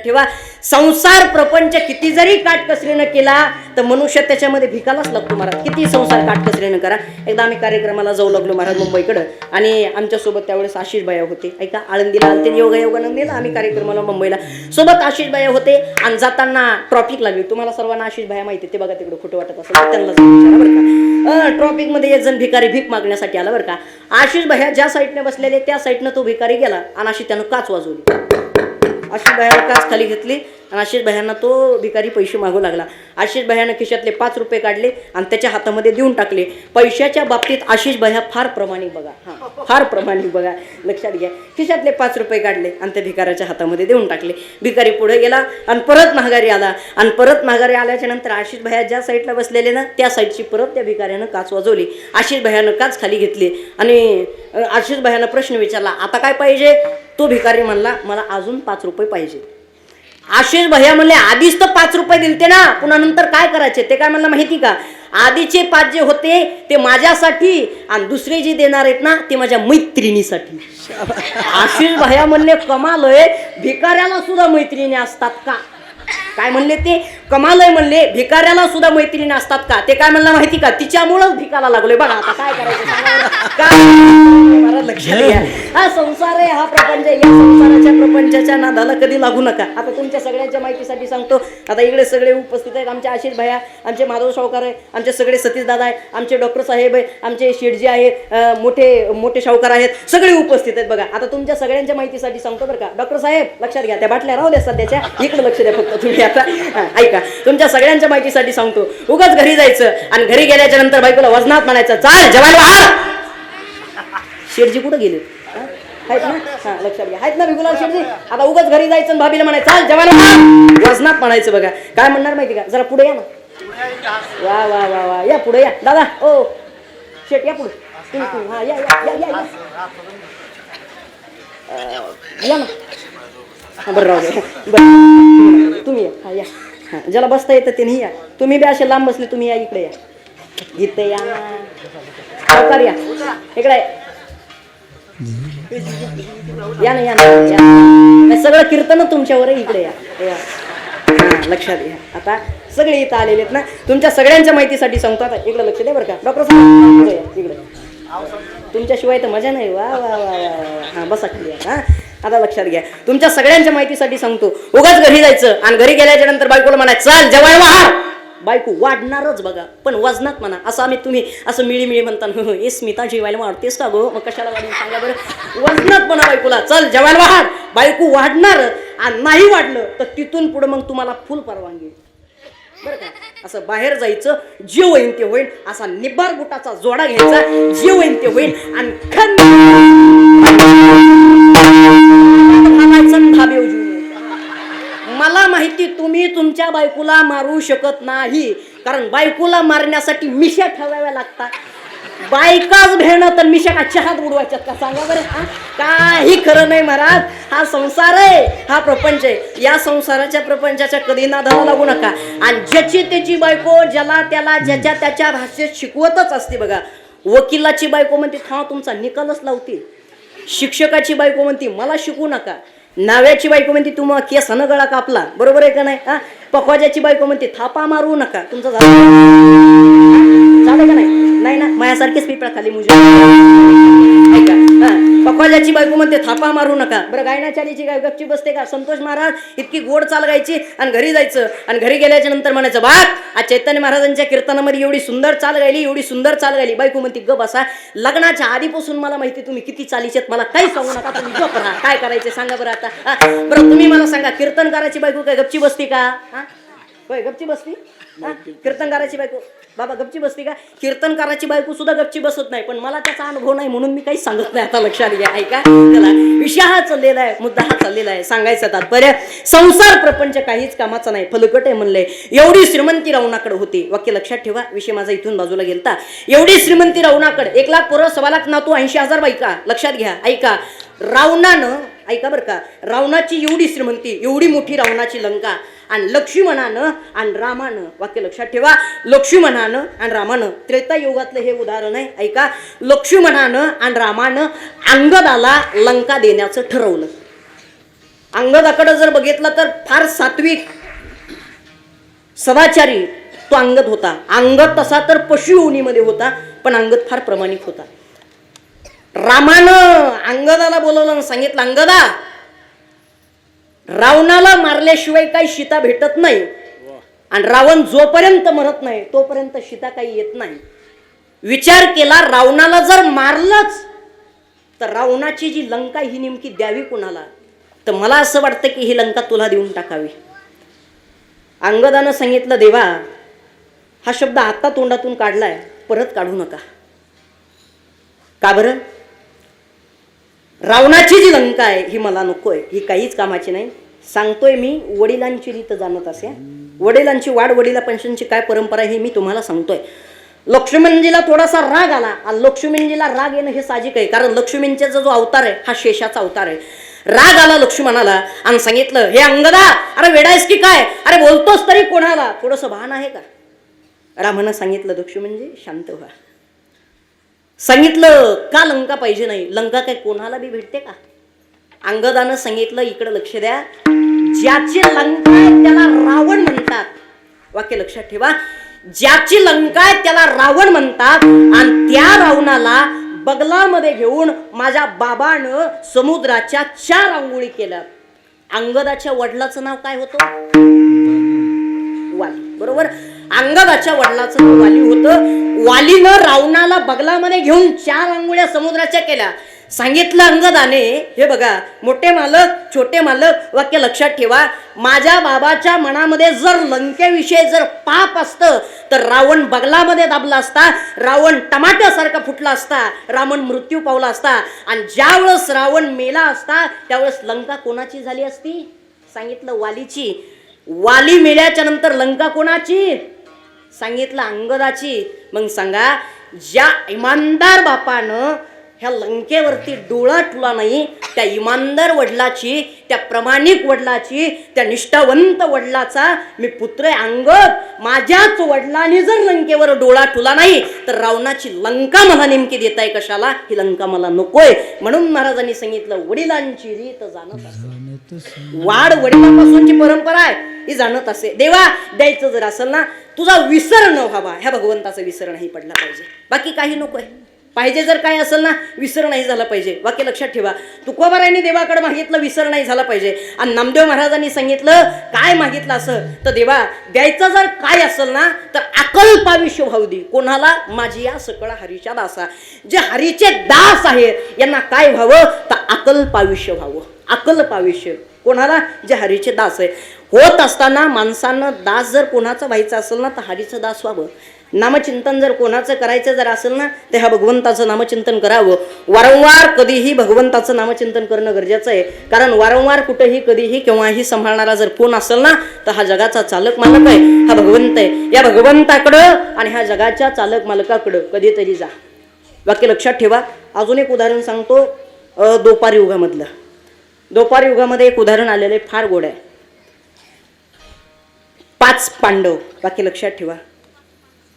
ठेवा. संसार प्रपंच किती जरी काटकसरीनं केला तर मनुष्य त्याच्यामध्ये भिकालाच लागतो महाराज. किती संसार काटकसरीनं करा. एकदा आम्ही कार्यक्रमाला जाऊ लागलो महाराज मुंबईकडं आणि आमच्यासोबत त्यावेळेस आशिष बाया होते. ऐका, आळंदीला आलते योगायोगानं नेलं आम्ही कार्यक्रमाला मुंबईला. सोबत आशिष बाया होते आणि जाताना ट्रॉफिक लागली. तुम्हाला सर्वांना आशिष बाया माहिती ते बघा, तिकडे खोटं वाटत असेल त्यांना विचारा बरं का. ट्रॉफिक मध्ये एक जण भिकारी भीक मागण्यासाठी आला बरं का. आशिष बाया ज्या साईडने बसलेले त्या साईडनं तो भिकारी गेला आणि अशी त्यानं काच वाजवली. आशिष बायाला काच खाली घेतली आणि आशिष भायांना तो भिकारी पैसे मागू लागला. आशिष भायानं खिशातले 5 रुपये काढले आणि त्याच्या हातामध्ये देऊन टाकले. पैशाच्या बाबतीत आशिष भाया फार प्रमाणिक बघा, हा फार प्रमाणिक बघा, लक्षात घ्या. खिशातले 5 रुपये काढले आणि त्या भिकाऱ्याच्या हातामध्ये देऊन टाकले. भिकारी पुढे गेला आणि परत माघारी आला आणि परत माघारी आल्याच्या नंतर आशिष भाया ज्या साईडला बसलेले ना त्या साईडची परत त्या भिकाऱ्यानं काच वाजवली. आशिष भायानं काच खाली घेतली आणि आशिष भायानं प्रश्न विचारला, आता काय पाहिजे? तो भिकारी म्हणला, मला अजून 5 रुपये पाहिजे. आशिष भैया म्हणले, आधीच तर 5 रुपये दिलते ना, पुन्हा नंतर काय करायचे? ते काय म्हणलं माहिती का, आधीचे 5 जे होते ते माझ्यासाठी आणि दुसरे जे देणार आहेत ना ते माझ्या मैत्रिणीसाठी. आशिष भैया म्हणले, कमाल आहे, भिकाऱ्याला सुद्धा मैत्रिणी असतात का? काय म्हणले ते? कमाल आहे म्हणले, भिकाऱ्याला सुद्धा मैत्रिणी असतात का? ते काय म्हणलं माहिती का, तिच्यामुळंच भिकाला लागलोय. बघा आता काय करायचं काय लक्षात घ्या. हा संसार आहे, हा प्रपंच. या संसाराच्या प्रपंचाच्या नादाला कधी लागू नका. आता तुमच्या सगळ्यांच्या माहितीसाठी सांगतो. आता इकडे सगळे उपस्थित आहेत. आमचे आशिष भैया, आमचे माधव सावकार आहे, आमचे सगळे सतीश दादा आहे, आमचे डॉक्टर साहेब आहे, आमचे शेठजी आहेत, मोठे मोठे सावकार आहेत, सगळे उपस्थित आहेत. बघा आता तुमच्या सगळ्यांच्या माहितीसाठी सांगतो बरं का. डॉक्टर साहेब लक्षात घ्या, त्या बाटल्या राहू द्या सध्याच्या, इकडे लक्ष द्या फक्त तुम्ही. आता ऐका, तुमच्या सगळ्यांच्या माहितीसाठी सांगतो. उगाच घरी जायचं आणि घरी गेल्याच्या नंतर बायकोला वजनात म्हणायचं, चाल जेवायला बाहेर. शेठजी कुठं गेले? आहेत ना? हा लक्षात घ्या, आहेत ना बिगुलाल शेठजी? आता उगाच घरी जायचं आणि भाभीला म्हणायचं, चाल जेवायला वजनात म्हणायचं. बघा काय म्हणणार माहिती का, जरा पुढे या ना. वा वा वा वा, या पुढे या दादा. ओ शेठ या पुढे तुम्ही. हा या या या या ना. बरं राहू दे, बरं तुम्ही या. हा या. हा ज्याला बसता येतं ते नाही या. तुम्ही बी असे लांब बसले, तुम्ही या इकडे या. इथे या ना, सावकार या इकडे या ना, या ना. सगळं कीर्तन तुमच्यावर इकडे या. हा लक्षात घ्या. आता सगळे इथं आलेले आहेत ना, तुमच्या सगळ्यांच्या माहितीसाठी सांगतो. आता इकडे लक्ष द्या बरं का. डॉक्टर साहेब इकडे, तुमच्याशिवाय तर मजा नाही. वा वा वा वा. हा बसा खाली. हा आता लक्षात घ्या, तुमच्या सगळ्यांच्या माहितीसाठी सांगतो. उगाच घरी जायचं आणि घरी गेल्याच्या नंतर बायकोला म्हणायचं, चल जेवायला वाढ. बायको वाढणारच बघा, पण वजनात म्हणा. असं आम्ही तुम्ही असं मिळी म्हणता, हे स्मिता जेवायला वाढतेस का गो? मग कशाला वाढून सांगा बरं. वजनात म्हणा बायकोला, चल जेवायला वाढ. बायको वाढणार आणि नाही वाढलं तर तिथून पुढे मग तुम्हाला फुल परवानगी बरं का. असं बाहेर जायचं, जे होईन ते होईल, असा निब्बार बुटाचा जोडा घ्यायचा, जे होईन ते होईल आणि मला माहिती तुम्ही तुमच्या बायकोला मारू शकत नाही, कारण बायकोला मारण्यासाठी मिशा ठेवाव्या लागतात. बायकाच भेणं तर मिशा का चहात उडवायच्यात का सांगा बरं. काही खरं नाही महाराज. हा संसार आहे, हा प्रपंच आहे. या संसाराच्या प्रपंचाच्या कधी नादाला लागू नका. आणि ज्याची त्याची बायको ज्याला त्याला ज्याच्या त्याच्या भाषेत शिकवतच असते बघा. वकिलाची बायको म्हणते, हा तुमचा निकालच लावते. शिक्षकाची बायको म्हणते, मला शिकवू नका. नाव्याची बायको म्हणते, तू मग केसानं गळा कापला, बरोबर आहे का नाही? हा पकवाजाची बायको म्हणते, थापा मारू नका. तुमचं झालं का नाही? नाही ना, माझ्यासारखीच पिपळा खाली मुजे. ऐका, पकवाजाची बायको म्हणते, थापा मारू नका. बरं गायनाचारीची काय गपची बसते का? संतोष महाराज इतकी गोड चाल गायची आणि घरी जायचं आणि घरी गेल्याच्या नंतर म्हणायचं, बाग आज चैतन्य महाराजांच्या कीर्तनामध्ये एवढी सुंदर चाल गायली, एवढी सुंदर चाल गायली. बायको म्हणते, ग बसा, लग्नाच्या आधीपासून मला माहिती तुम्ही किती चालीचेत, मला काही सांगू नका, तुम्ही गप राहा. काय करायचे सांगा बरं आता. बरं तुम्ही मला सांगा, कीर्तनकाराची बायको काय गपची बसती का? होय गपची बसती? कीर्तनकाराची बायको बाबा गपची बसती का? कीर्तनकाराची बायको सुद्धा गपची बसत नाही, पण मला त्याचा अनुभव नाही म्हणून मी काही सांगत नाही. आता लक्षात घ्या. ऐका, त्याला विषय हा चाललेला आहे, मुद्दा हा चाललेला आहे. सांगायचं तात्पर्य, संसार प्रपंच काहीच कामाचा नाही, फलकट आहे म्हणलंय. एवढी श्रीमंती रावणाकडे होती. वाक्य लक्षात ठेवा, विषय माझा इथून बाजूला गेलता. एवढी श्रीमंती रावणाकडे, 1 लाख पोरं, 1.25 लाख नातू, 80,000 बायका. लक्षात घ्या. ऐका, रावणानं, ऐका बरं का, रावणाची एवढी श्रीमंती, एवढी मोठी रावणाची लंका, आणि लक्ष्मणानं आणि रामानं, वाक्य लक्षात ठेवा, लक्ष्मणानं आणि रामानं, त्रेतायुगातलं हे उदाहरण आहे. ऐका, लक्ष्मणानं आणि रामानं अंगदाला लंका देण्याचं ठरवलं. अंगदाकडे जर बघितलं तर फार सात्विक सदाचारी तो अंगद होता. अंगद तसा तर पशु योनीमध्ये होता, पण अंगद फार प्रामाणिक होता. रामानं अंगदाला बोलवलं आणि सांगितलं, अंगदा, रावणाला मारल्याशिवाय काही सीता भेटत नाही, आणि रावण जोपर्यंत मरत नाही तोपर्यंत सीता काही येत नाही. विचार केला, रावणाला जर मारलंच तर रावणाची जी लंका ही नेमकी द्यावी कोणाला? तर मला असं वाटतं की ही लंका तुला देऊन टाकावी. अंगदानं सांगितलं, देवा, हा शब्द आता तोंडातून काढलाय, परत काढू नका. का बरं? रावणाची जी लंका आहे ही मला नकोय, ही काहीच कामाची नाही. सांगतोय मी, वडिलांची रीत जाणत असे. वडिलांची वाढ वडिला पेन्शनची काय परंपरा हे मी तुम्हाला सांगतोय. लक्ष्मणजीला थोडासा राग आला, आणि लक्ष्मणजीला राग येणं हे साहजिक आहे, कारण लक्ष्मणजीचा जो अवतार आहे हा शेषाचा अवतार आहे. राग आला लक्ष्मणाला आणि सांगितलं, हे अंगदा, अरे वेडायस की काय? अरे बोलतोस तरी कोणाला? थोडस भान आहे का? रामानं सांगितलं, लक्ष्मणजी शांत व्हा. सांगितलं, का लंका पाहिजे नाही? लंका काय कोणाला बी भेटते का? अंगदानं सांगितलं, इकडे लक्ष द्या, ज्याची लंका आहे त्याला रावण म्हणतात. वाक्य लक्षात ठेवा, ज्याची लंका आहे त्याला रावण म्हणतात, आणि त्या रावणाला बगलामध्ये घेऊन माझ्या बाबानं समुद्राच्या 4 आंघोळी केल्या. अंगदाच्या वडिलाचं नाव काय होतं? वाली. बरोबर, अंगदाच्या वडिलाचं नाव वाली होतं. वालीनं रावणाला बगलामध्ये घेऊन 4 आंघोळ्या समुद्राच्या केल्या. सांगितलं अंगदाने, हे बघा, मोठे मालक छोटे मालक, वाक्य लक्षात ठेवा, माझ्या बाबाच्या मनामध्ये जर लंकेविषयी जर पाप असतं तर रावण बगलामध्ये दाबला असता, रावण टमाट्यासारखा फुटला असता, रावण मृत्यू पावला असता, आणि ज्यावेळेस रावण मेला असता त्यावेळेस लंका कोणाची झाली असती? सांगितलं, वालीची. वाली मेल्याच्या नंतर लंका कोणाची? सांगितलं, अंगदाची. मग सांगा, ज्या इमानदार बापानं ह्या लंकेवरती डोळा ठुला नाही, त्या इमानदार वडिलाची, त्या प्रामाणिक वडिलाची, त्या निष्ठावंत वडिलाचा मी पुत्र आहे अंगद. माझ्याच वडिलांनी जर लंकेवर डोळा ठुला नाही तर रावणाची लंका मला नेमकी देताय कशाला? ही लंका मला नकोय. म्हणून महाराजांनी सांगितलं, वडिलांची रीत जाणत असे. वाढ वडिलांपासूनची परंपरा आहे, ही जाणत असे. देवा, द्यायचं जर असेल ना, तुझा विसर न व्हावा, ह्या भगवंताचा विसर नाही पडला पाहिजे, बाकी काही नकोय. पाहिजे जर काय असेल ना, विसर नाही झाला पाहिजे. वाक्य लक्षात ठेवा, तुकोबारायांनी देवाकडे मागितलं, विसर नाही झाला पाहिजे. आणि नामदेव महाराजांनी सांगितलं, काय मागितलं असं तर, देवा, द्यायचं जर काय असेल ना तर अकल्पाविष्य भाऊ दे. कोणाला? माझी या सकळ हरीच्या दासा. जे हरीचे दास आहेत यांना काय व्हावं तर अकल्पाविष्य व्हावं. अकल्पाविष्य कोणाला? जे हरीचे दास आहे. होत असताना माणसानं दास जर कोणाचं व्हायचं असेल ना तर हरीचं दास व्हावं. नामचिंतन जर कोणाचं करायचं जर असेल ना तर ह्या भगवंताचं नामचिंतन करावं. वारंवार कधीही भगवंताचं नामचिंतन करणं गरजेचं आहे, कारण वारंवार कुठेही कधीही केव्हाही सांभाळणारा जर कोण असेल ना तर हा जगाचा चालक मालक आहे, हा भगवंत आहे. या भगवंताकडं आणि ह्या जगाच्या चालक मालकाकडं कधीतरी जा. वाक्य लक्षात ठेवा. अजून एक उदाहरण सांगतो, द्वापार युगामधलं. द्वापार युगामध्ये एक उदाहरण आलेलं आहे, फार गोड आहे. 5 पांडव. वाक्य लक्षात ठेवा.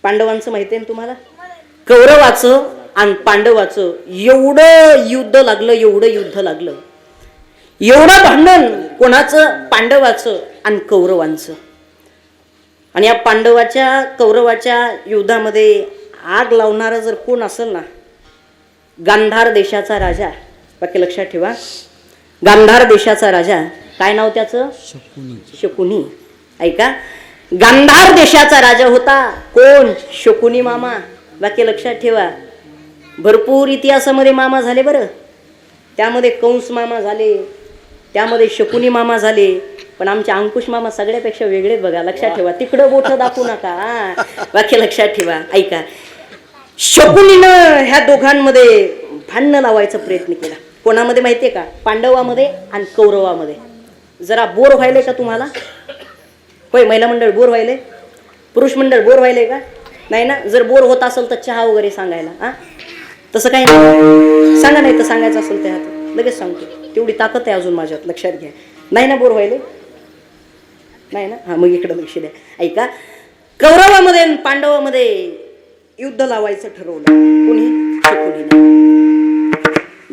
पांडवांचं माहिती आहे तुम्हाला? कौरवाचं आणि पांडवाचं एवढं युद्ध लागलं, एवढं युद्ध लागलं, एवढं भांडण कोणाचं? पांडवाचं आणि कौरवांचं. आणि या पांडवाच्या कौरवाच्या युद्धामध्ये आग लावणारा जर कोण असेल ना, गांधार देशाचा राजा. वाक्य लक्षात ठेवा, गांधार देशाचा राजा. काय नाव त्याचं? शकुनी. ऐका, गांधार देशाचा राजा होता कोण? शकुनी मामा. वाक्य लक्षात ठेवा. भरपूर इतिहासामध्ये मामा झाले बरं. त्यामध्ये कंस मामा झाले, त्यामध्ये शकुनी मामा झाले, पण आमचे अंकुश मामा सगळ्यापेक्षा वेगळेच बघा. लक्षात ठेवा, तिकडं बोट दाखवू नका. वाक्य लक्षात ठेवा. ऐका, शकुनीनं ह्या दोघांमध्ये भांडण लावायचा प्रयत्न केला. कोणामध्ये माहितीये का? पांडवामध्ये आणि कौरवामध्ये. जरा बोर व्हायले का तुम्हाला? होय, महिला मंडळ बोर व्हायले, पुरुष मंडळ बोर व्हायले का? नाही ना? जर बोर होत असेल तर चहा वगैरे सांगायला. हा, तसं काही नाही, सांगा. नाही तर सांगायचं असेल त्या हातात लगेच सांगतो, तेवढी ताकद आहे अजून माझ्यात. लक्षात घ्या. नाही ना? बोर व्हायले नाही ना? हा, मग इकडं लक्ष द्या. ऐका, कौरवामध्ये आणि पांडवामध्ये युद्ध लावायचं ठरवलं कोणी? शकुनीने.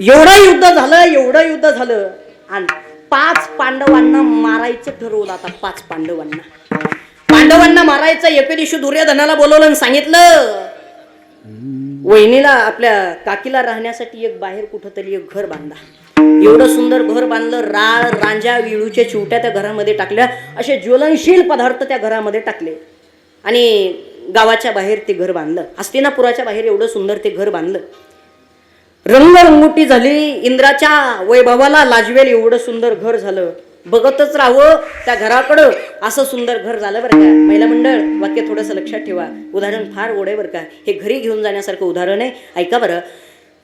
एवढं युद्ध झालं, एवढं युद्ध झालं, आणि 5 पांडवांना मारायचं ठरवलं. आता 5 पांडवांना मारायचं. एके दिवशी दुर्योधनाला बोलवलं आणि सांगितलं वहिनीला आपल्या काकीला राहण्यासाठी एक बाहेर कुठंतरी एक घर बांधा. एवढं सुंदर घर बांधलं. राळ रांजा विळूच्या चिवट्या त्या घरामध्ये टाकल्या. असे ज्वलनशील पदार्थ त्या घरामध्ये टाकले आणि गावाच्या बाहेर ते घर बांधलं. हस्तिनापुराच्या बाहेर एवढं सुंदर ते घर बांधलं. रंगरंगोटी झाली. इंद्राच्या वैभवाला लाजवेल एवढं सुंदर घर झालं. बघतच राहावं त्या घराकडं. असं सुंदर घर झालं बरं का. महिला मंडळ वाक्य थोडंसं लक्षात ठेवा. उदाहरण फार गोड आहे बरं का. हे घरी घेऊन जाण्यासारखं उदाहरण आहे. ऐका बरं.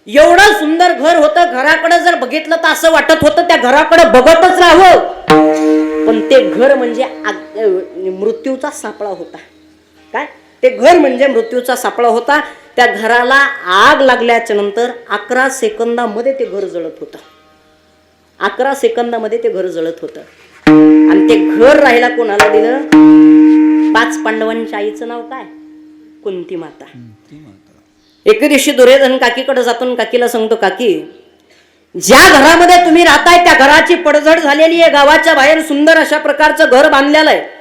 एवढं सुंदर घर होतं. घराकडे जर बघितलं तर असं वाटत होतं त्या घराकडे बघतच राहावं. पण ते घर म्हणजे मृत्यूचा सापळा होता. काय ते घर म्हणजे मृत्यूचा सापळा होता. त्या घराला आग लागल्याच्या नंतर 11 सेकंदामध्ये ते घर जळत होतं. 11 सेकंदामध्ये ते घर जळत होतं. आणि ते घर राहायला कोणाला दिलं? 5 पांडवांच्या आईचं नाव काय? कुंती माता. एके दिवशी दुर्योधन काकीकडे जातो. काकीला सांगतो, काकी ज्या घरामध्ये तुम्ही राहताय त्या घराची पडझड झालेली आहे. गावाच्या बाहेर सुंदर अशा प्रकारचं घर बांधलेलं आहे.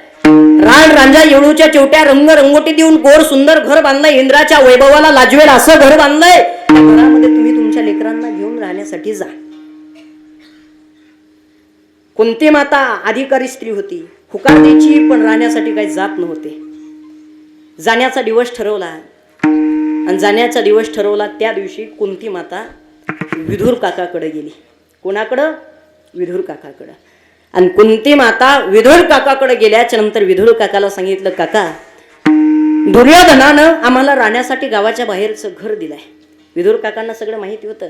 रान रांजा येळूच्या चिवट्या रंगरंगोटी देऊन गोर सुंदर घर बांधलंय. इंद्राच्या वैभवाला लाजवेल असं घर बांधलंय. त्या घरामध्ये तुम्ही तुमच्या लेकरांना घेऊन राहण्यासाठी जा. कुंती माता अधिकारी स्त्री होती. हुकार द्यायची पण राहण्यासाठी काही जात नव्हते. जाण्याचा दिवस ठरवला आणि जाण्याचा दिवस ठरवला त्या दिवशी कुंती माता विदुर काकाकडे गेली. कोणाकडं? विदुर काकाकडं. आणि कुंती माता विदुर काकाकडे गेल्याच्या नंतर विदुर काकाला सांगितलं, काका दुर्योधनानं आम्हाला राहण्यासाठी गावाच्या बाहेरचं घर दिलंय. विदुर काकांना सगळं माहिती होतं.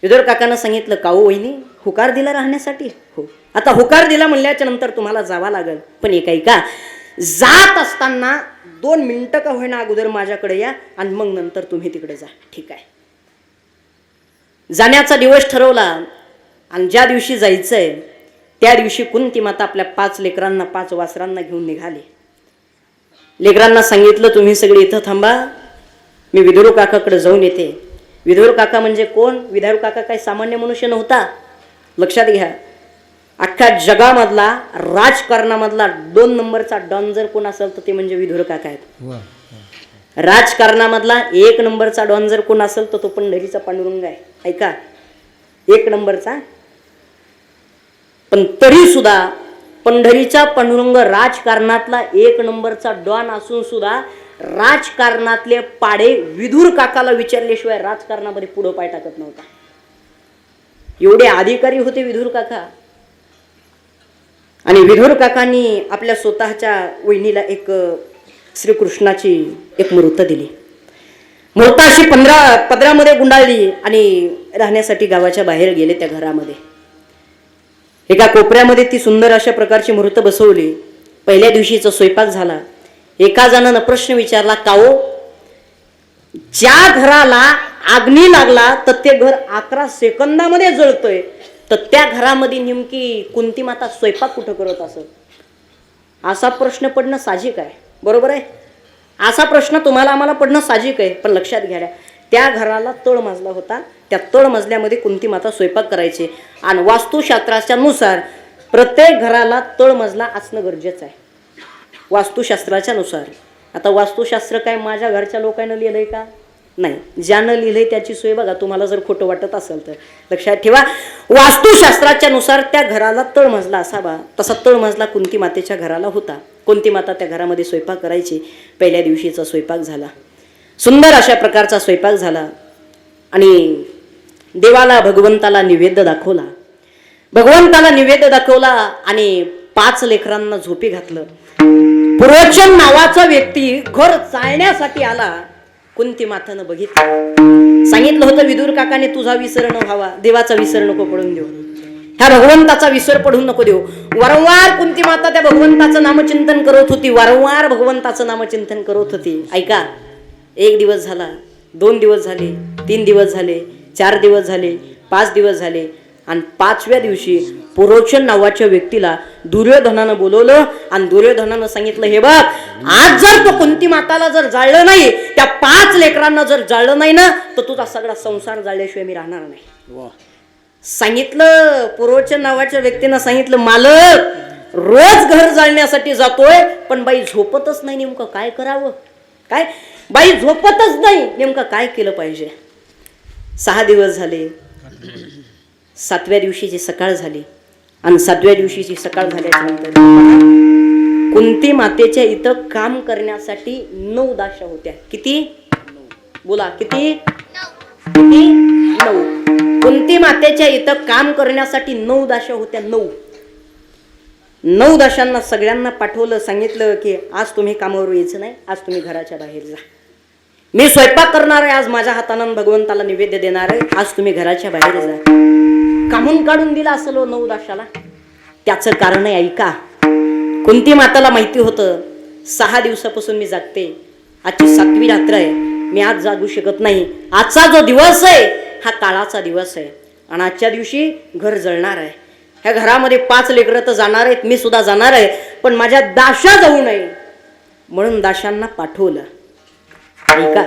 विदुर काकांना सांगितलं, काऊ वहिनी हुकार दिला राहण्यासाठी? हो. आता हुकार दिला म्हणल्याच्या नंतर तुम्हाला जावा लागेल. पण एक ऐका, जात असताना 2 मिनिटं का होईना अगोदर माझ्याकडे या आणि मग नंतर तुम्ही तिकडे जा. ठीक आहे. जाण्याचा दिवस ठरवला आणि ज्या दिवशी जायचंय त्या दिवशी कुंती माता आपल्या 5 लेकरांना 5 वासरांना घेऊन निघाली. लेकरांना सांगितलं, तुम्ही सगळे इथं थांबा, मी विदुर काकाकडे जाऊन येते. विदुर काका म्हणजे कोण? विदुर काका काही सामान्य मनुष्य नव्हता. लक्षात घ्या. अख्ख्या जगामधला राजकारणामधला 2 नंबरचा डॉन जर कोण असेल तर ते म्हणजे विदुर काका आहेत. राजकारणामधला 1 नंबरचा डॉन जर कोण असेल तर तो पंढरीचा पांडुरंग आहे. ऐका, 1 नंबरचा. पण तरी सुद्धा पंढरीचा पांडुरंग राजकारणातला 1 नंबरचा डॉन असून सुद्धा राजकारणातले पाडे विदुर काकाला विचारल्याशिवाय राजकारणामध्ये पुढं पाय टाकत नव्हता. एवढे अधिकारी होते विदुर काका. आणि विदुर काकांनी आपल्या स्वतःच्या वहिनीला एक श्रीकृष्णाची एक मूर्त दिली. मूर्त अशी पदरामध्ये गुंडाळली आणि राहण्यासाठी गावाच्या बाहेर गेले. त्या घरामध्ये एका कोपऱ्यामध्ये ती सुंदर अशा प्रकारची मूर्त बसवली. पहिल्या दिवशीचा स्वयंपाक झाला. एका जणानं प्रश्न विचारला, काओ ज्या घराला अग्नी लागला तर ते घर 11 सेकंदामध्ये जळतोय, तर त्या घरामध्ये नेमकी कुंती माता स्वयंपाक कुठं करत असत? असा प्रश्न पडणं साहजिक आहे. बरोबर आहे. असा प्रश्न तुम्हाला आम्हाला पडणं साहजिक आहे. पण लक्षात घ्या, त्या घराला तळमजला होता. त्या तळमजल्यामध्ये कुंती माता स्वयंपाक करायचे. आणि वास्तुशास्त्राच्या नुसार प्रत्येक घराला तळमजला असणं गरजेचं आहे. वास्तुशास्त्राच्या नुसार. आता वास्तुशास्त्र काय माझ्या घरच्या लोकांना लिहिलंय का? नाही. ज्यानं लिहिलंय त्याची सोय बघा. तुम्हाला जर खोटं वाटत असेल तर लक्षात ठेवा, वास्तुशास्त्राच्या नुसार त्या घराला तळमजला असावा. तसा तळमजला कुंती मातेच्या घराला होता. कुंती माता त्या घरामध्ये स्वयंपाक करायची. पहिल्या दिवशीचा स्वयंपाक झाला. सुंदर अशा प्रकारचा स्वयंपाक झाला आणि देवाला भगवंताला निवेद्य दाखवला. भगवंताला निवेद्य दाखवला आणि 5 लेकरांना झोपी घातलं. पुरोचन नावाचा व्यक्ती घर चालण्यासाठी आला. कुंती मातानं बघितलं. सांगितलं होतं विदुर काकाने, तुझा विसर न व्हावा, देवाचा विसर नको पडून देऊ, ह्या भगवंताचा विसर पडून नको देऊ. वारंवार कुंती माता त्या भगवंताचं नामचिंतन करत होती. वारंवार भगवंताचं नामचिंतन करत होती. ऐका, 1 दिवस झाला, 2 दिवस झाले, 3 दिवस झाले, 4 दिवस झाले, 5 दिवस झाले आणि 5व्या दिवशी पुरोचन नावाच्या व्यक्तीला दुर्योधनानं बोलवलं आणि दुर्योधनानं सांगितलं, हे बघ, आज जर तो कुंती माताला जर जाळलं नाही, त्या 5 लेकरांना जर जाळलं नाही ना, तर तुझा सगळा संसार जाळल्याशिवाय मी राहणार नाही. सांगितलं, पूर्वचन नावाच्या व्यक्तीनं सांगितलं, मालक रोज घर जाळण्यासाठी जातोय, पण बाई झोपतच नाही, नेमकं काय करावं? काय बाई झोपतच नाही, नेमकं काय केलं पाहिजे? 6 दिवस झाले, 7व्या दिवशीची सकाळ झाली आणि 7व्या दिवशीची सकाळ झाल्याच्या नंतर कुंती मातेच्या इथं काम करण्यासाठी 9 दाशा होत्या. किती? बोला, किती? 9. कुंती मातेच्या इथं काम करण्यासाठी 9 दाशा होत्या. 9 दाशांना सगळ्यांना पाठवलं, सांगितलं की आज तुम्ही कामावर यायचं नाही, आज तुम्ही घराच्या बाहेर जा. मी स्वयंपाक करणार आहे आज, माझ्या हातानं भगवंताला निवेद्य देणार आहे, आज तुम्ही घराच्या बाहेर जा. कामून काढून दिला असेल 9 दाशाला. त्याचं कारण आहे, ऐका. कुंती माताला माहिती होतं 6 दिवसापासून मी जागते, आजची 7वी रात्र आहे, मी आज जागू शकत नाही. आजचा जो दिवस आहे हा काळाचा दिवस आहे आणि आजच्या दिवशी घर जळणार आहे. ह्या घरामध्ये 5 लेकरं तर जाणार आहेत, मी सुद्धा जाणार आहे, पण माझ्या दाशा जाऊ नये म्हणून दाशांना पाठवलं. ऐका,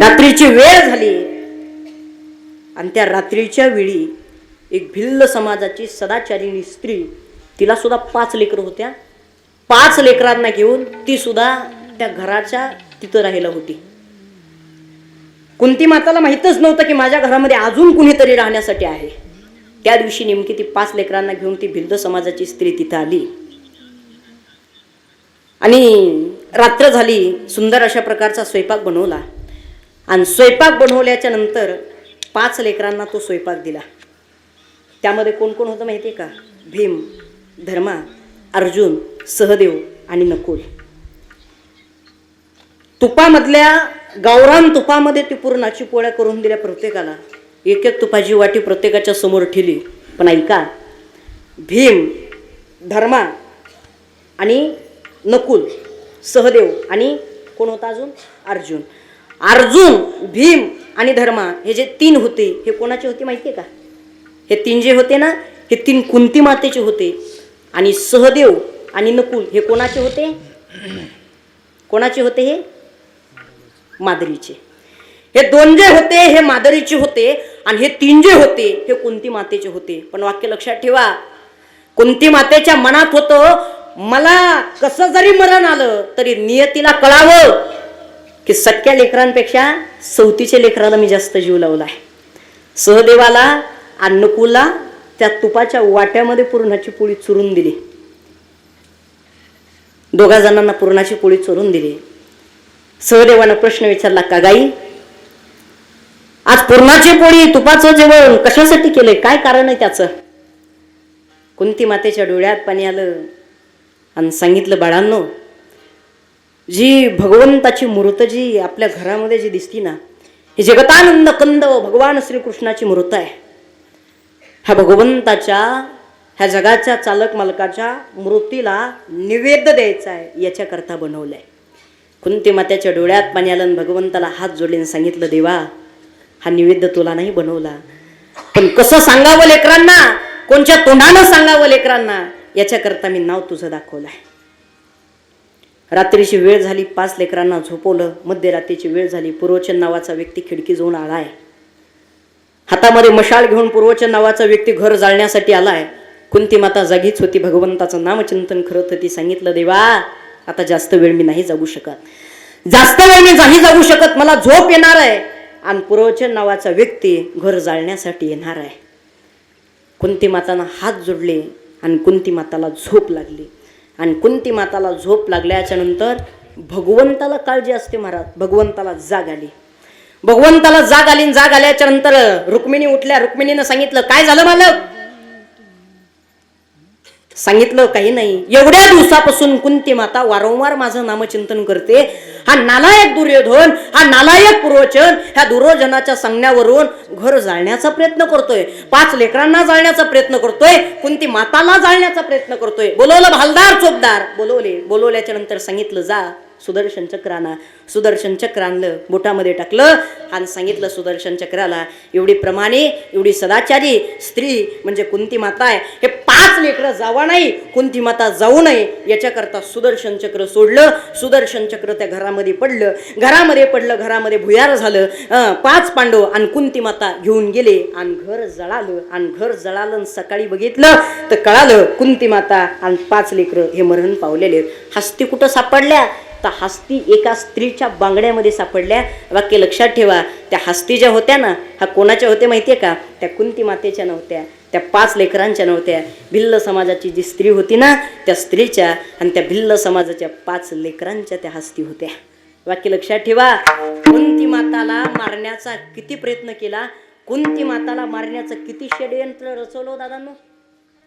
रात्रीची वेळ झाली आणि त्या रात्रीच्या वेळी एक भिल्ल समाजाची सदाचारिणी स्त्री, तिला सुद्धा 5 लेकरं होत्या, 5 लेकरांना घेऊन ती सुद्धा त्या घराच्या तिथं राहिला होती. कुंती माताला माहीतच नव्हतं की माझ्या घरामध्ये अजून कुणीतरी राहण्यासाठी आहे. त्या दिवशी नेमकी ती 5 लेकरांना घेऊन ती भिल्ल समाजाची स्त्री तिथं आली आणि रात्र झाली. सुंदर अशा प्रकारचा स्वयंपाक बनवला आणि स्वयंपाक बनवल्याच्या नंतर 5 लेकरांना तो स्वयंपाक दिला. त्यामध्ये कोण कोण होतं माहिती आहे का? भीम, धर्मा, अर्जुन, सहदेव आणि नकुल. तुपामधल्या गावरान तुपामध्ये ती पुरणाची पोळ्या करून दिल्या प्रत्येकाला. एक एक तुपाची वाटी प्रत्येकाच्या समोर ठेवली. पण ऐका, भीम, धर्मा आणि नकुल, सहदेव आणि कोण होता अजून? अर्जुन. अर्जुन, भीम आणि धर्मा हे जे 3 होते, हे कोणाचे होते माहिती आहे का? हे 3 जे होते ना, हे 3 कुंती मातेचे होते. आणि सहदेव आणि नकुल हे कोणाचे होते? कोणाचे होते? हे मादरीचे. हे 2 जे होते हे मादरीचे होते आणि हे 3 जे होते हे कुंती मातेचे होते. पण वाक्य लक्षात ठेवा, कुंती मातेच्या मनात होतं, मला कसं जरी मरण आलं तरी नियतीला कळावं की सख्या लेकरांपेक्षा सवतीच्या लेकराला मी जास्त जीव लावलाय. सहदेवाला आणि नकुलला त्या तुपाच्या वाट्यामध्ये पुरणाची पोळी चुरून दिली. 2 जणांना पुरणाची पोळी चुरून दिली. सहदेवानं प्रश्न विचारला, का गाई, आज पुरणाची पोळी तुपाचं जेवण कशासाठी केलंय? काय कारण आहे त्याचं? कुंती मातेच्या डोळ्यात पाणी आलं आणि सांगितलं, बाळांनो, जी भगवंताची मूर्त जी आपल्या घरामध्ये जी दिसती ना, ही जगतानंद कंद भगवान श्रीकृष्णाची मूर्त आहे. ह्या भगवंताच्या, ह्या जगाच्या चालक मालकाच्या मूर्तीला निवेद्य द्यायचा आहे, याच्याकरता बनवलंय. कुंती मातेच्या डोळ्यात पाणी आलं, भगवंताला हात जोडले सांगितलं, देवा, हा निवेद्य तुला नाही बनवला, पण कसं सांगावं लेकरांना, कोणच्या तोंडानं सांगावं लेकरांना, याच्याकरता मी नाव तुझं दाखवलंय. रात्रीची वेळ झाली, 5 लेकरांना झोपवलं. मध्यरात्रीची वेळ झाली. पूर्वचन नावाचा व्यक्ती खिडकी जवळ आलाय. हातामध्ये मशाल घेऊन पूर्वचन नावाचा व्यक्ती घर जाळण्यासाठी आलाय. कुंती माता जागीच होती. भगवंताचं नामचिंतन करत होती. सांगितलं, देवा, आता जास्त वेळ मी नाही जगू शकत, जास्त वेळ मी नाही जगू शकत, मला झोप येणार आहे आणि पूर्वचन नावाचा व्यक्ती घर जाळण्यासाठी येणार आहे. कुंती मातानं हात जोडले आणि कुंती माताला झोप लागली. आणि कुंती माताला झोप लागल्याच्या नंतर भगवंताला काळजी असते महाराज, भगवंताला जाग आली. भगवंताला जाग आली. जाग आल्याच्या नंतर रुक्मिणी उठल्या. रुक्मिणीनं सांगितलं, काय झालं मालक? सांगितलं, काही नाही, एवढ्या दिवसापासून कुंती माता वारंवार माझं नामचिंतन करते. हा नालायक दुर्योधन, हा नालायक पूर्वचन ह्या दुर्योधनाच्या सांगण्यावरून घर जाळण्याचा प्रयत्न करतोय, 5 लेकरांना जाळण्याचा प्रयत्न करतोय, कुंती माताला जाळण्याचा प्रयत्न करतोय. बोलवलं भालदार चोपदार, बोलवल्याच्या नंतर सांगितलं, जा सुदर्शन चक्र आणा. सुदर्शन चक्र आणलं, बोटामध्ये टाकलं आणि सांगितलं सुदर्शन चक्राला, एवढी प्रमाणे एवढी सदाचारी स्त्री म्हणजे कुंती माता आहे, हे 5 लेकरं जावा नाही, कुंती माता जाऊ नये याच्याकरता सुदर्शन चक्र सोडलं. सुदर्शन चक्र त्या घरामध्ये पडलं, घरामध्ये भुयार झालं. 5 पांडव आणि कुंती माता घेऊन गेले आणि घर जळालं. सकाळी बघितलं तर कळालं कुंती माता आणि 5 लेकरं हे मरण पावलेले. हस्ती कुठं सापडल्या तर हस्ती एका स्त्रीच्या बांगड्यामध्ये सापडल्या. वाक्य लक्षात ठेवा. त्या हस्ती ज्या होत्या ना, हा कोणाच्या होत्या माहितीये का? त्या कुंती मातेच्या नव्हत्या, त्या 5 लेकरांच्या नव्हत्या. भिल्ल समाजाची जी स्त्री होती ना, त्या स्त्रीच्या आणि त्या भिल्ल समाजाच्या 5 लेकरांच्या त्या हस्ती होत्या. वाक्य लक्षात ठेवा. कुंती माताला मारण्याचा किती प्रयत्न केला, कुंती माताला मारण्याचं किती षडयंत्र रचवलं दादांनो,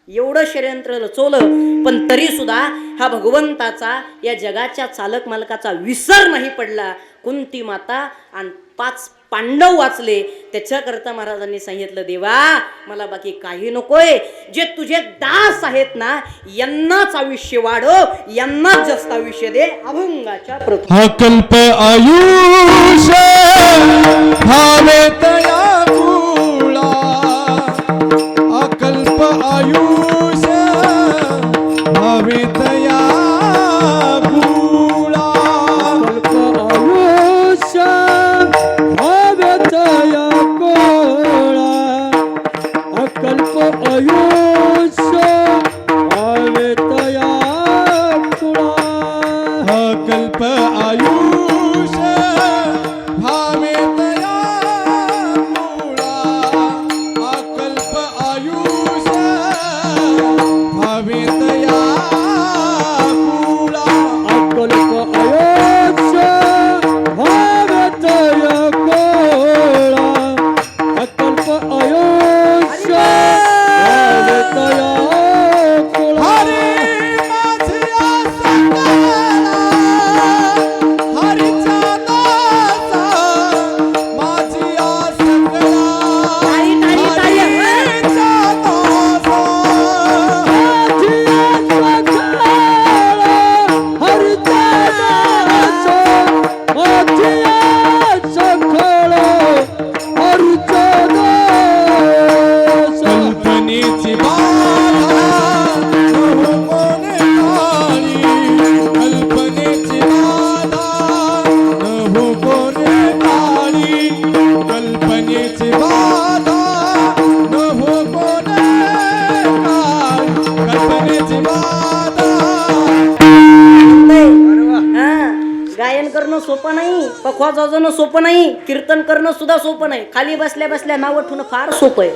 एवढं षडयंत्र रचवलं, पण तरी सुद्धा हा भगवंताचा या जगाच्या चालक मालकाचा विसर नाही पडला. कुंती माता आणि 5 पांडव वाचले. त्याच्याकरता महाराजांनी सांगितलं, देवा मला बाकी काही नकोय, जे तुझे दास आहेत ना यांनाच आयुष्य वाढव, यांनाच जास्त आयुष्य दे. अभंगाच्या प्रथम हा कल्प आयुष्य भावे तया कुळा, अकल्प आयुष्य भावे तया कुळा, अकल्प आयुष्य भावे तया कुळा, अकल्प आयुष्य भावे तया कुळा, अकल्प आयुष्य भावे तया कुळा, अकल्प आयुष्य भावे तया कुळा, अकल्प आयुष्य भावे तया कुळा, अकल्प आयुष्य भावे तया कुळा. हरी माझ्या हरीचा दासा माझ्या सगळा, हरीचा दासा हरीचा दासा माझ्या सगळा, हरीचा दासा. कल्पनेची बाधा कोणे काळी, कल्पनेची बाधा न कोणे काळी, कल्पनेची बाधा न कोणे काळी, कल्पनेची बाधा. गायन करणं सोपं नाही, पखवा वाजवणं सोपं नाही, कीर्तन करणं सुद्धा सोपं नाही. खाली बसल्या बसल्या नाव ठेवणं फार सोपं आहे.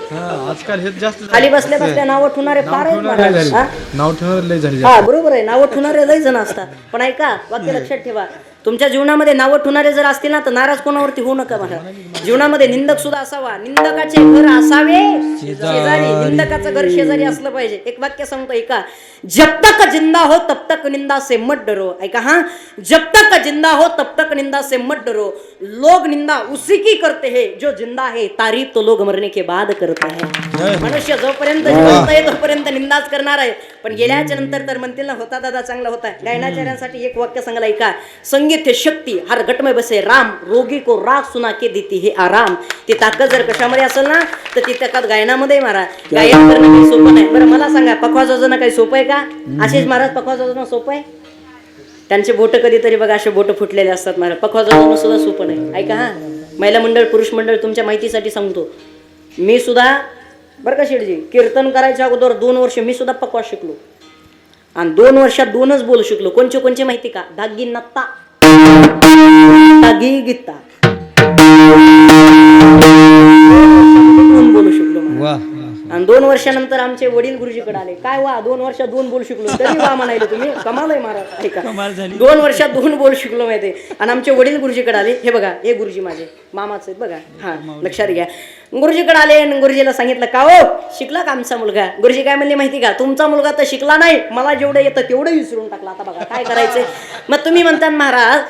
आजकाल हे जास्त खाली बसल्या बसल्या नाव ठेवणारे फार आहेत महाराज. हा? नाव ठेवणार लय झाली. हा बरोबर आहे, नावं ठेवणारे लय जण असतात. पण ऐका, वाक्य लक्षात ठेवा. तुमच्या जीवनामध्ये नावं ठेवणारे जर असतील ना तर नाराज कोणावरती होऊ नका महाराज. जीवनामध्ये निंदक सुद्धा असावा, निंदकाचे घर असावे शेजारी, निंदकाचं घर शेजारी असलं पाहिजे. एक वाक्य सांगतो ऐका. जब तक जिंदा हो तब तक निंदा से मत डरो. ऐका हा, जब तक जिंदा हो तब तक निंदा से मत डरो. लोग निंदा उसी की करते हैं जो जिंदा है, तारीफ तो लोग मरने के बाद करते हैं. मनुष्य जोपर्यंत जिवंत आहे तोपर्यंत निंदाच करणार आहे, पण गेल्याच्या नंतर तर म्हणतील ना होता दादा चांगला होता. गायनाचार्यांसाठी एक वाक्य सांगायला ऐका. संगीत है शक्ती, हर घट में बसे राम, रोगी को राग सुना के देती है आराम. ती ताकद जर कशामध्ये असेल ना तर ती ताकद गायनामध्ये मारा. गायन करणं काही सोपं नाही. बरं मला सांगा, पखवा वाजवणं काही सोपं आहे का? आशिष महाराज पखवा वाजवणं सोपं आहे? त्यांचे बोट कधीतरी बघा असे बोट फुटलेले असतात महाराज. पखवा वाजवणं सुद्धा सोपं नाही. ऐका हा, महिला मंडळ पुरुष मंडळ तुमच्या माहितीसाठी सांगतो, मी सुद्धा बरं का शेठजी, कीर्तन करायच्या अगोदर 2 वर्ष मी सुद्धा पखवा शिकलो आणि 2 वर्षात 2च बोल शिकलो. कोणचे माहिती का? धागी नत्ता, धागी गीता, बोलू शकलो आणि 2 वर्षानंतर आमचे वडील गुरुजीकडे आले. काय वा 2 वर्षात 2 बोल शिकलो, तरी वा म्हणाले तुम्ही, कमाल आहे महाराज. ऐका, 2 वर्षात 2 बोल शिकलो माहिती. आणि आमचे वडील गुरुजीकडे आले. हे बघा, हे गुरुजी माझे मामाच आहेत बघा. हा लक्षात घ्या. गुरुजीकडे आले आणि गुरुजीला सांगितलं, का हो शिकला का आमचा मुलगा? गुरुजी काय म्हणले माहिती का? तुमचा मुलगा तर शिकला नाही, मला जेवढं येतं तेवढं विसरून टाकला. आता बघा काय करायचंय. मग तुम्ही म्हणता महाराज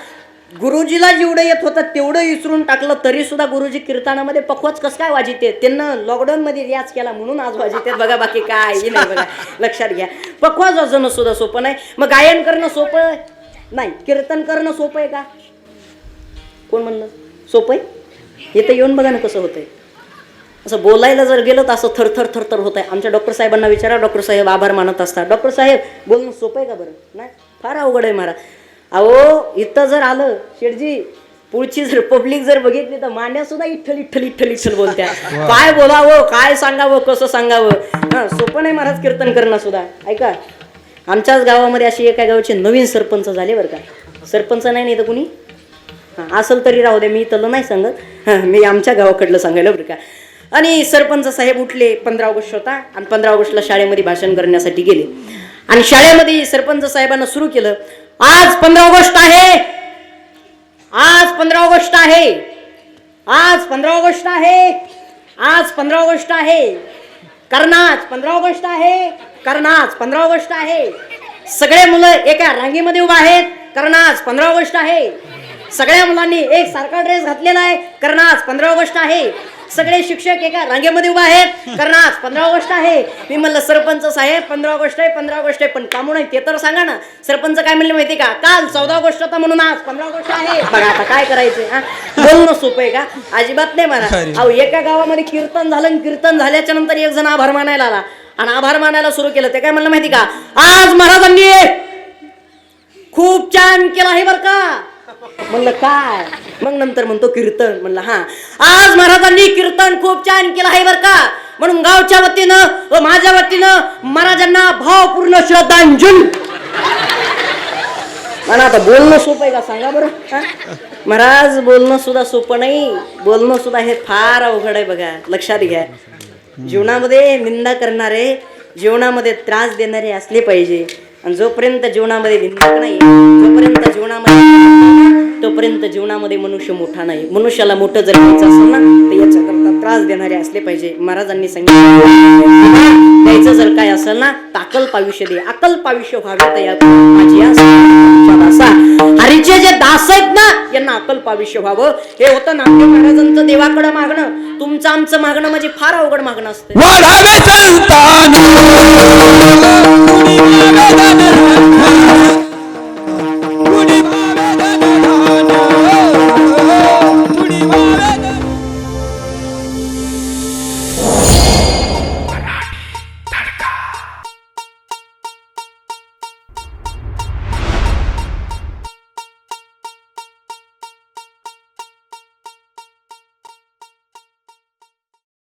गुरुजीला जेवढं येत होतं तेवढं विसरून टाकलं, तरी सुद्धा गुरुजी कीर्तनामध्ये पखवाच कसं काय वाजिते? त्यांना लॉकडाऊन मध्ये रियाज केला म्हणून आज वाजिते बघा, बाकी काय नाही बघा. लक्षात घ्या, पखवाज वाजवणं सुद्धा सोपं नाही. मग गायन करणं सोपं नाही. कीर्तन करणं सोपं आहे का? कोण म्हणलं सोपं आहे? इथं येऊन बघा ना कसं होतंय. असं बोलायला जर गेलं तर असं थरथर थरथर होत आहे. आमच्या डॉक्टर साहेबांना विचारा, डॉक्टर साहेब आभार मानत असतात. डॉक्टर साहेब बोलणं सोपं आहे का बरं? नाही, फार अवघड आहे महाराज. अहो इथं जर आलं शेठजी, पुढची जर पब्लिक जर बघितली तर मांड्या सुद्धा इठ्ठल इठ्ठल इठ्ठल इठ्ठल बोलत्या. काय बोलावं, काय सांगावं, कसं सांगावं. हा, सोपं नाही महाराज कीर्तन करणं सुद्धा. ऐका, आमच्याच गावामध्ये अशी एका गावाचे नवीन सरपंच झाले बरं का. सरपंच नाही तर कुणी असेल तरी राहू दे, मी तलं नाही सांगत. मी आमच्या गावाकडलं सांगायला बरं का. आणि सरपंच साहेब उठले, 15 ऑगस्ट होता आणि 15 ऑगस्टला शाळेमध्ये भाषण करण्यासाठी गेले. आणि शाळेमध्ये सरपंच साहेबांना सुरू केलं, आज 15 ऑगस्ट आहे, आज 15 ऑगस्ट आहे, आज 15 ऑगस्ट आहे, आज 15 ऑगस्ट आहे, कारण आज 15 ऑगस्ट आहे, कारण आज 15 ऑगस्ट आहे. सगळे मुलं एका रांगेमध्ये उभा आहेत, कारण आज 15 ऑगस्ट आहे. सगळ्या मुलांनी एक सारखा ड्रेस घातलेला आहे, कारण आज 15 ऑगस्ट आहे. सगळे शिक्षक एका रांगेमध्ये उभा आहेत, कारण आज 15 ऑगस्ट आहे. मी म्हणलं सरपंच साहेब 15 ऑगस्ट आहे, 15 ऑगस्ट आहे, पण कामू नाही ते तर सांगा ना. सरपंच काय म्हणले माहिती का, काल 14 ऑगस्ट होता म्हणून आज 15 ऑगस्ट आहे. बघा आता काय करायचं. बोलणं सोपं आहे का? अजिबात नाही म्हणा. अहो एका गावामध्ये कीर्तन झालं आणि कीर्तन झाल्याच्या नंतर एक जण आभार मानायला आला आणि आभार मानायला सुरू केलं. ते काय म्हणलं माहिती का, आज महाराजांनी खूप छान केलं आहे बरं का. म्हणलं काय? मग नंतर म्हणतो कीर्तन. म्हणलं हा, आज महाराजांनी कीर्तन खूप छान केलं आहे बरं का, म्हणून गावच्या वतीनं व माझ्या वतीनं महाराजांना भावपूर्ण श्रद्धांजली. म्हणा आता बोलणं सोपं आहे का सांगा बरं. महाराज बोलणं सुद्धा सोपं नाही, बोलणं सुद्धा हे फार अवघड आहे. बघा लक्षात घ्या, जीवनामध्ये निंदा करणारे, जीवनामध्ये त्रास देणारे असले पाहिजे. आणि जोपर्यंत जीवनामध्ये निंदक नाही, जोपर्यंत जीवनामध्ये, तोपर्यंत जीवनामध्ये मनुष्य मोठा नाही. मनुष्याला मोठं जर व्हायचं असेल ना तर याच्याकरता त्रास देणारे असले पाहिजे. महाराजांनी सांगितलं द्यायचं जर काय असेल ना तर अकल्प आयुष्य दे, अकल्प आयुष्य व्हावे तया माझी असा. हरीचे जे दास आहेत ना यांना अकल्प आयुष्य व्हावं. हे होतं नामदेव महाराजांचं देवाकडं मागणं. तुमचं आमचं मागणं म्हणजे फार अवघड मागणं असतं.